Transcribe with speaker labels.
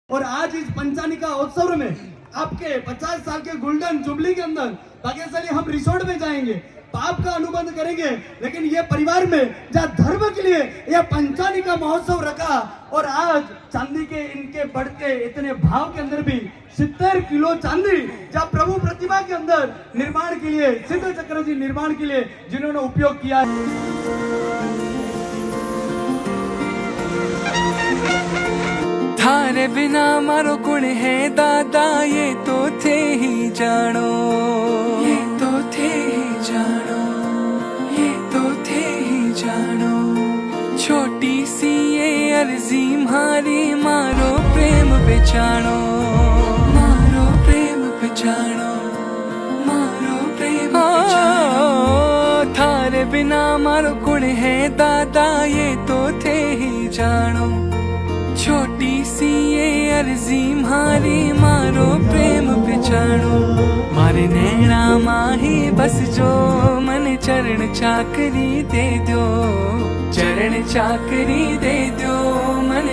Speaker 1: और आज इस पंचानिका उत्सव में आपके 50 साल के गोल्डन जुबली के अंदर भाग्यशाली हम रिसोर्ट में जाएंगे, पाप का अनुबंध करेंगे। लेकिन ये परिवार में जहाँ धर्म के लिए यह पंचानिका महोत्सव रखा और आज चांदी के इनके बढ़ते इतने भाव के अंदर भी 70 किलो चांदी जहाँ प्रभु प्रतिमा के अंदर निर्माण के लिए सिद्ध चक्र जी निर्माण के लिए जिन्होंने उपयोग किया।
Speaker 2: थारे बिना मारो गुण है दादा, ये तो थे ही जानो, ये तो थे ही जानो, ये तो थे ही जानो। छोटी सी ये अर्जी मारी, मारो प्रेम पहचानो, मारो प्रेम पहचानो, मारो प्रेम पहचानो। थारे बिना मारो गुण है दादा, ये तो थे ही जानो। छोटी सी ये अर्जी मारी, मारो प्रेम पहचानो। मारे नैना माही बस जो, मन चरण चाकरी दे दो, चरण चाकरी दे दो मन।